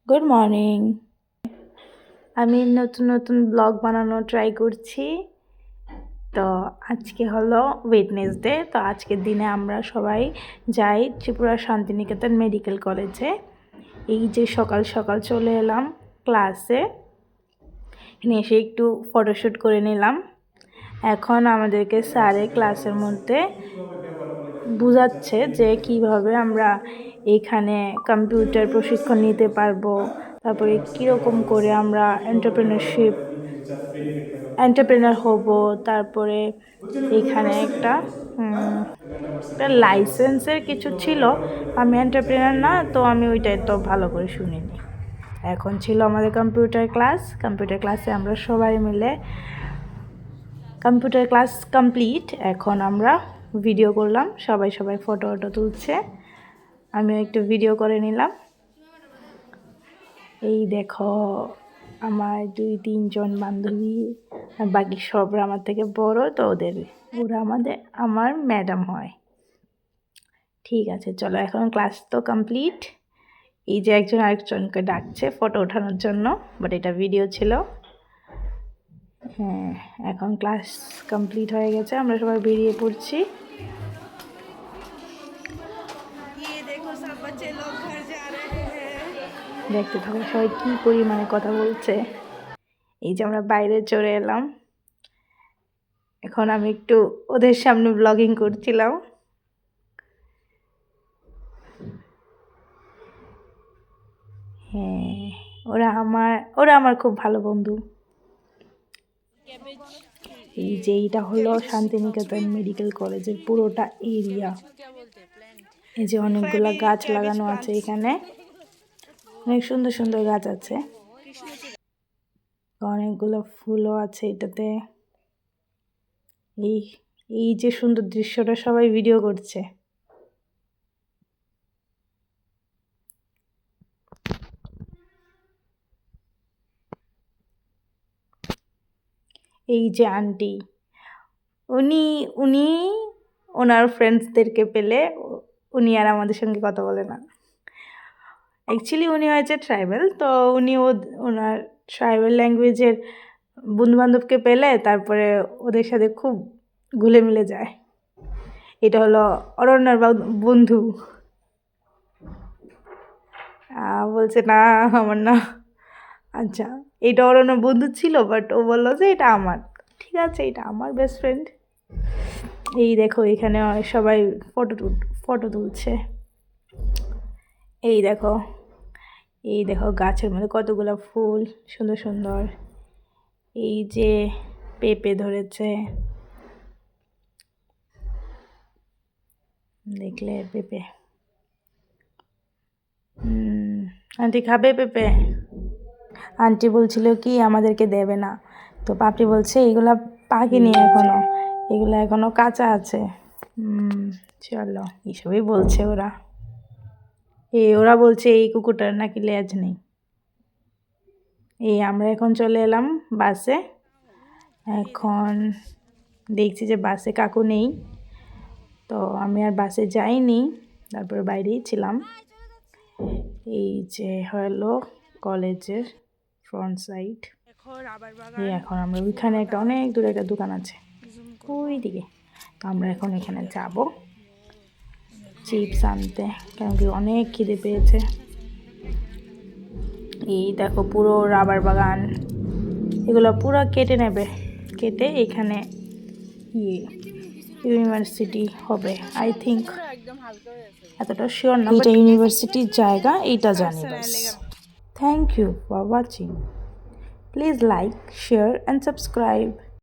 Good morning. আমি নতুন নতুন ব্লগ বানানো ট্রাই করছি। তো আজকে হলো ওয়েডনেসডে। তো আজকের দিনে আমরা সবাই যাই ত্রিপুরা শান্তিনিকেতন মেডিকেল কলেজে। এই যে সকাল সকাল চলে এলাম ক্লাসে, এখানে এসে একটু ফটোশ্যুট করে নিলাম। এখন আমাদেরকে স্যারে ক্লাসের মধ্যে বুঝাচ্ছে যে কিভাবে আমরা এখানে কম্পিউটার প্রশিক্ষণ নিতে পারবো, তারপরে কীরকম করে আমরা এন্টারপ্রেনার হব। তারপরে এখানে একটা লাইসেন্সের কিছু ছিল। আমি এন্টারপ্রেনার না, তো আমি ওইটাই তো ভালো করে শুনিনি। এখন ছিল আমাদের কম্পিউটার ক্লাসে আমরা সবাই মিলে কম্পিউটার ক্লাস কমপ্লিট। এখন আমরা ভিডিও করলাম, সবাই ফটো তুলছে, আমিও একটু ভিডিও করে নিলাম। এই দেখো আমার 2-3 জন বান্ধবী, আর বাকি সবরা আমার থেকে বড়, তো ওরা আমার ম্যাডাম হয়। ঠিক আছে, চলো এখন ক্লাস তো কমপ্লিট। এই যে একজন আরেকজনকে ডাকছে ফটো ওঠানোর জন্য, বাট এটা ভিডিও ছিল। হ্যাঁ, এখন ক্লাস কমপ্লিট হয়ে গেছে, আমরা সবাই বেরিয়ে পড়ছি। দেখতে থাকো সবাই কী পরিমাণে কথা বলছে। এই যে আমরা বাইরে চলে এলাম, এখন আমি একটু ওদের সামনে ব্লগিং করছিলাম। হ্যাঁ, ওরা আমার খুব ভালো বন্ধু। এই যে এইটা হলো শান্তিনিকেতন মেডিকেল কলেজের পুরোটা এরিয়া। এই যে অনেকগুলা গাছ লাগানো আছে, এখানে অনেক সুন্দর সুন্দর গাছ আছে, অনেকগুলো ফুলও আছে এটাতে। এই যে সুন্দর দৃশ্যটা সবাই ভিডিও করছে। এই যে আন্টি, উনি উনি ওনার ফ্রেন্ডসদেরকে পেলে উনি আর আমাদের সঙ্গে কথা বলে না। অ্যাকচুয়ালি উনি হয়েছে ট্রাইবাল, তো উনি ওনার ট্রাইবাল ল্যাঙ্গুয়েজের বন্ধুবান্ধবকে পেলে তারপরে ওদের সাথে খুব ঘুলে মিলে যায়। এটা হলো অরণ্যার বন্ধু। বলছে না আমার না। আচ্ছা, এটা অরণ্যার বন্ধু ছিল, বাট ও বললো যে এটা আমার। ঠিক আছে, এটা আমার বেস্ট ফ্রেন্ড। এই দেখো এখানে সবাই ফটো তুলছে। এই দেখো গাছের মধ্যে কতগুলো ফুল, সুন্দর সুন্দর। এই যে পেঁপে ধরেছে, দেখলে পেঁপে। আন্টি খাবে পেঁপে? আন্টি বলছিল কি আমাদেরকে দেবে না, তো পাপড়ি বলছে এগুলা পাকেনি এখনো, এগুলো এখনো কাঁচা আছে। চলো, এইসবই বলছে ওরা। ওরা বলছে এই কুকুরটার নাকি লেজ নেই। আমরা এখন চলে এলাম বাসে। এখন দেখছি যে বাসে কাকু নেই, তো আমি আর বাসে যাইনি, তারপরে বাইরেই ছিলাম। এই যে হলো কলেজের ফ্রন্ট সাইড। এখন আমরা ওইখানে অনেক দূরে একটা দোকান আছে ওই দিকে, তো আমরা এখন এখানে যাব চিপস আনতে, কেন কি অনেক খিদে পেয়েছে। এই দেখো পুরো রাবার বাগান, এগুলো পুরো কেটে নেবে, কেটে এখানে ইউনিভার্সিটি হবে আই থিঙ্ক, এতটা শিওর না, এটা ইউনিভার্সিটির জায়গা, এইটা জানি বাস। Thank you for watching, please like, share and subscribe.